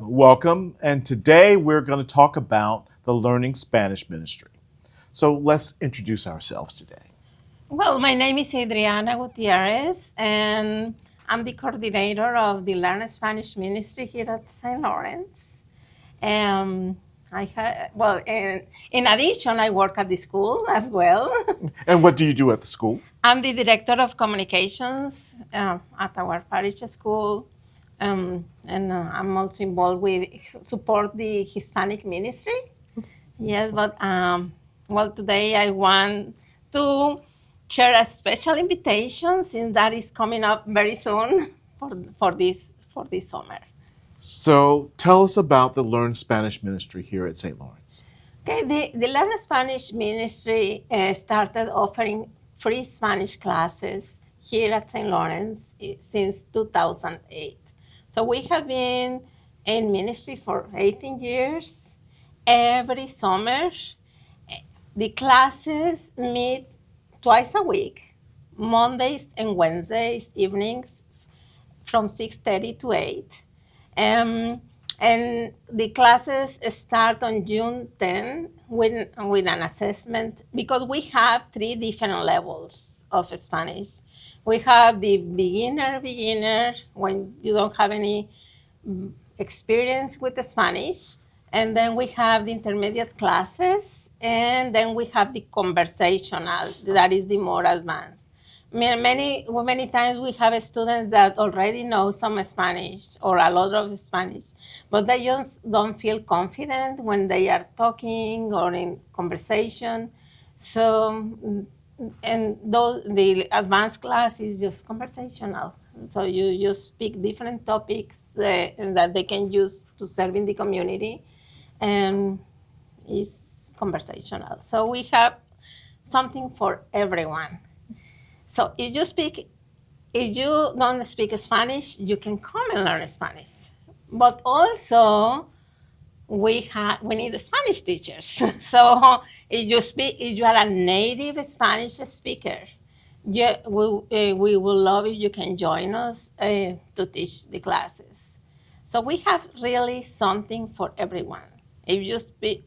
Welcome, and today we're going to talk about the Learning Spanish Ministry. So let's introduce ourselves today. Well, my name is Adriana Gutierrez, and I'm the coordinator of the Learn Spanish Ministry here at St. Lawrence. In addition, I work at the school as well. And what do you do at the school? I'm the director of communications at our parish school, and I'm also involved with support the Hispanic ministry. Yes, but today I want to share a special invitation since that is coming up very soon for this summer. So tell us about the Learn Spanish Ministry here at St. Lawrence. Okay, the Learn Spanish Ministry started offering free Spanish classes here at St. Lawrence since 2008. So we have been in ministry for 18 years. Every summer, the classes meet twice a week, Mondays and Wednesdays evenings from 6:30 to 8. And the classes start on June 10 with an assessment because we have three different levels of Spanish. We have the beginner, when you don't have any experience with the Spanish. And then we have the intermediate classes. And then we have the conversational, that is the more advanced. Many times we have students that already know some Spanish or a lot of Spanish, but they just don't feel confident when they are talking or in conversation. So, and the advanced class is just conversational. So you just pick different topics that they can use to serve in the community, and it's conversational. So we have something for everyone. So if you don't speak Spanish, you can come and learn Spanish. But also, we need Spanish teachers. So if you are a native Spanish speaker, we will love if you can join us to teach the classes. So we have really something for everyone. If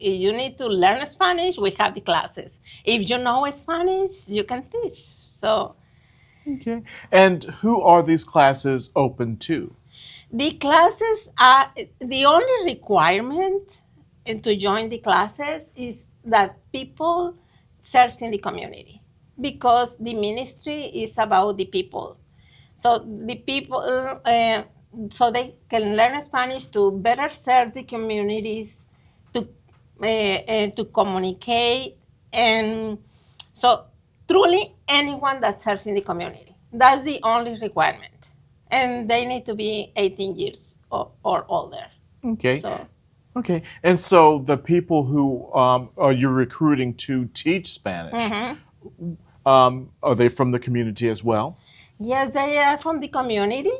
you need to learn Spanish, we have the classes. If you know Spanish, you can teach. So Okay. And who are these classes open to? the classes are the only requirement to join the classes is that people serve in the community because the ministry is about the people. So the people, so they can learn Spanish to better serve the communities, to communicate, and so truly anyone that serves in the community. That's the only requirement, and they need to be 18 years or older. Okay. So Okay. And so the people who are you recruiting to teach Spanish, are they from the community as well? yes, they are from the community.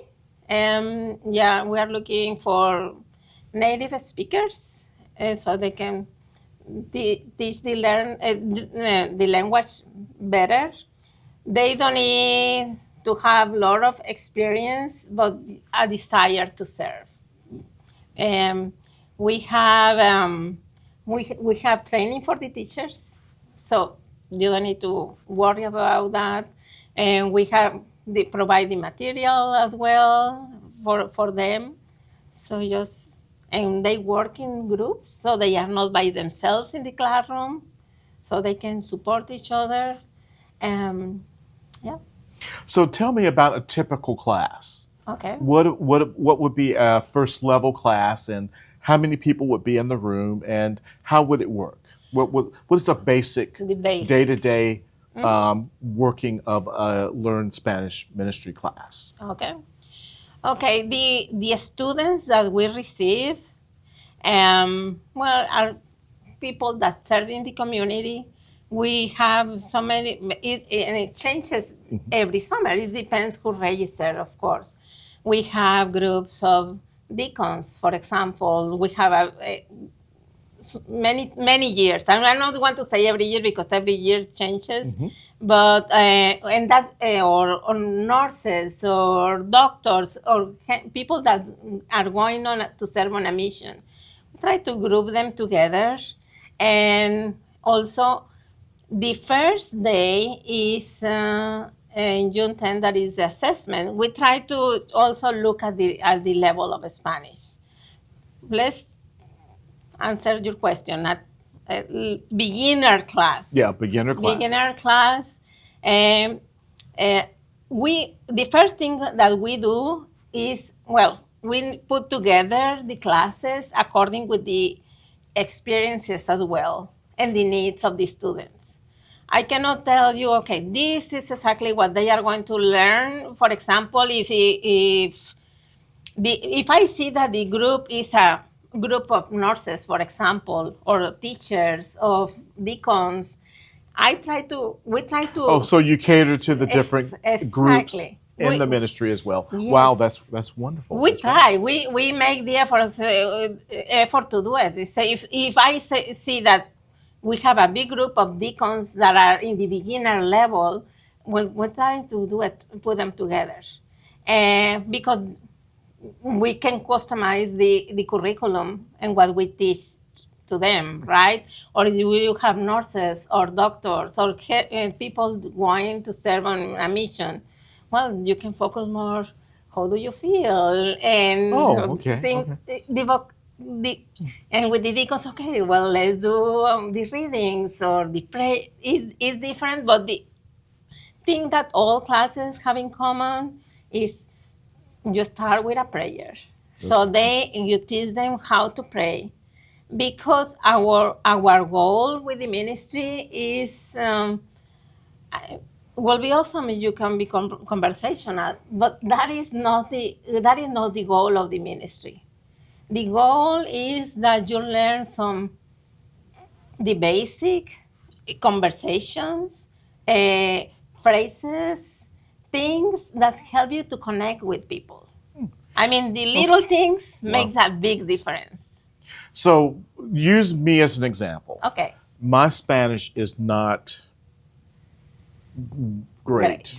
Yeah, we are looking for native speakers, so they can teach the language better. They don't need to have a lot of experience, but a desire to serve. Um, we have we have training for the teachers, so you don't need to worry about that. And they provide the material as well for them. So and they work in groups, so they are not by themselves in the classroom, so they can support each other. Yeah. So tell me about a typical class. Okay. What would be a first level class, and how many people would be in the room, and how would it work? What is a basic The basic. day-to-day working of a Learn Spanish Ministry class? Okay. Okay. The students that we receive, are people that serve in the community. We have so many, and it changes every summer. It depends who registered, of course. We have groups of deacons, for example. We have many years. And I don't want to say every year because every year changes, but and that or nurses or doctors or people that are going on to serve on a mission, try to group them together, and also the first day is in June 10th, that is the assessment. We try to also look at the level of Spanish. Let's answer your question at beginner class. Yeah, beginner class. Beginner class. The first thing that we do is, we put together the classes according with the experiences as well and the needs of the students. I cannot tell you, okay, this is exactly what they are going to learn. For example, if I see that the group is a group of nurses, for example, or teachers, of deacons, we try to. Oh, so you cater to the different groups Exactly. in the ministry as well. Yes. Wow, that's wonderful. We That's try. We make the effort to do it. If I see that we have a big group of deacons that are in the beginner level, we're trying to do it, put them together, because we can customize the curriculum and what we teach to them, right? Or you have nurses or doctors or people going to serve on a mission. Well, you can focus more. How do you feel? And and with the deacons, okay, well, let's do the readings or the pray is different, but the thing that all classes have in common is you start with a prayer. So you teach them how to pray, because our goal with the ministry is will be awesome if you can be conversational, but that is not the goal of the ministry. The goal is that you learn the basic conversations, phrases, things that help you to connect with people. I mean, the little things make that big difference. So use me as an example. Okay. My Spanish is not great.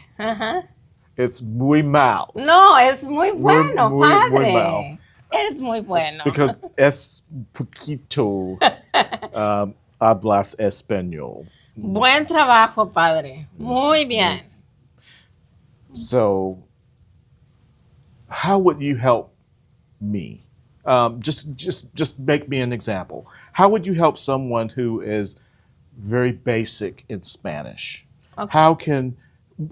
It's muy mal. No, es muy bueno, muy padre. mal. Es muy bueno. Because es poquito hablas español. Buen trabajo, padre. Muy bien. So, how would you help me? Just make me an example. How would you help someone who is very basic in Spanish? Okay.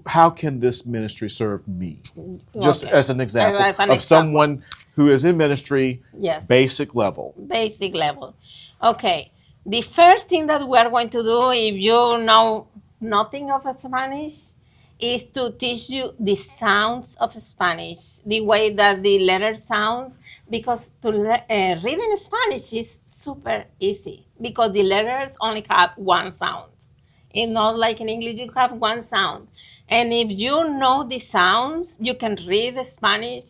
How can this ministry serve me? Just as an example of someone who is in ministry, basic level. Basic level. Okay. The first thing that we are going to do, if you know nothing of Spanish, is to teach you the sounds of Spanish, the way that the letters sound, because to read in Spanish is super easy because the letters only have one sound. It's not like in English, you have one sound. And if you know the sounds, you can read Spanish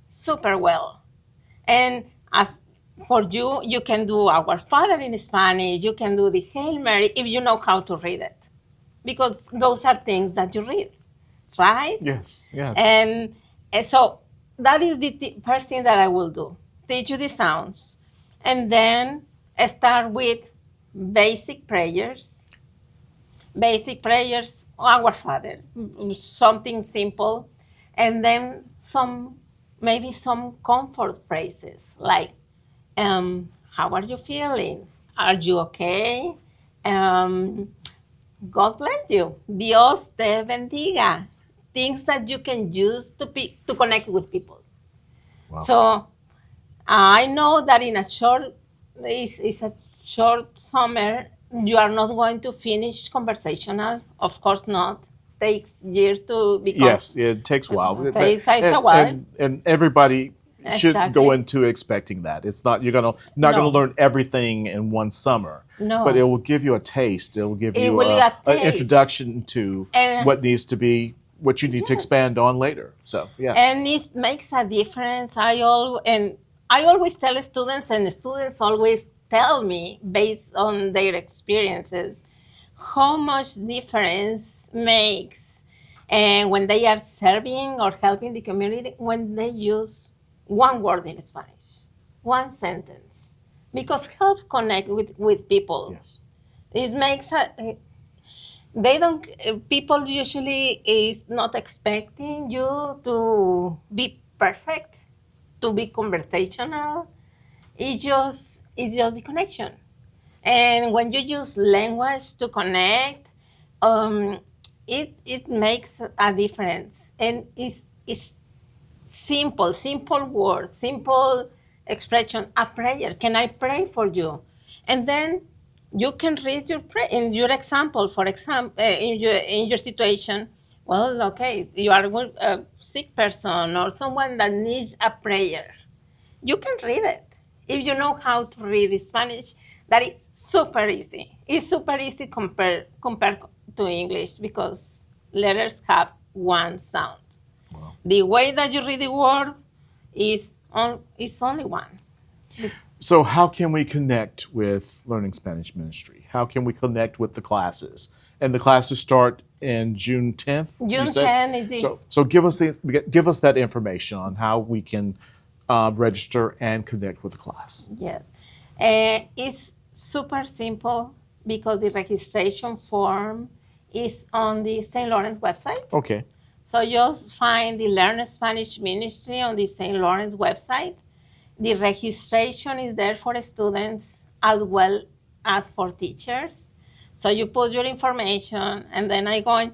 super well. And as for you, you can do Our Father in Spanish, you can do the Hail Mary if you know how to read it. Because those are things that you read, right? Yes. And so that is the first thing that I will do. Teach you the sounds. And then start with basic prayers. Our Father, something simple. And then maybe some comfort phrases like, how are you feeling? Are you okay? God bless you. Dios te bendiga. Things that you can use to connect with people. Wow. So I know that in it's a short summer, you are not going to finish conversational. Of course not. Takes years to become. Yes, it takes a while. It takes a while. And everybody should go into expecting that. It's not not gonna learn everything in one summer. No. But it will give you a taste. It will give you an introduction to what needs to be, what you need to expand on later. So yes. And it makes a difference. I always tell students, and the students always tell me, based on their experiences, how much difference makes when they are serving or helping the community when they use one word in Spanish, one sentence, because helps connect with people. Yes. It makes they don't people usually is not expecting you to be perfect, to be conversational. It's just the connection. And when you use language to connect, it makes a difference. And it's simple words, simple expression. A prayer. Can I pray for you? And then you can read your prayer in your example. For example, in your situation. Well, okay, you are with a sick person or someone that needs a prayer. You can read it. If you know how to read Spanish, that is super easy. It's super easy compared to English because letters have one sound. Wow. The way that you read the word is only one. So how can we connect with Learning Spanish Ministry? How can we connect with the classes? And the classes start in June 10th. you June said? 10 is the So give us that information on how we can register and connect with the class. yes. It's super simple because the registration form is on the St. Lawrence website. Okay. So just find the Learn Spanish Ministry on the St. Lawrence website. The registration is there for students as well as for teachers. So you put your information, and then I go and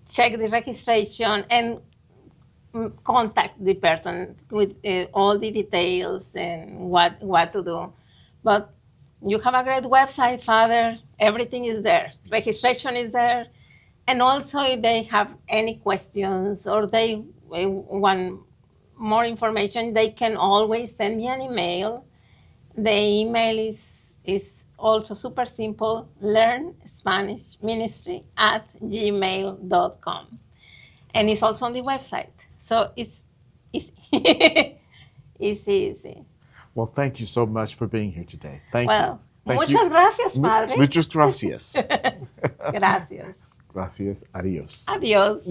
check the registration and contact the person with all the details and what to do. But you have a great website, Father. Everything is there. Registration is there. And also, if they have any questions or they want more information, they can always send me an email. The email is also super simple, learnspanishministry@gmail.com. And it's also on the website. So it's easy. It's easy. Well, thank you so much for being here today. Thank Well, you. Thank muchas gracias, Padre. Muchas gracias. Gracias. Gracias. Adios. Adiós.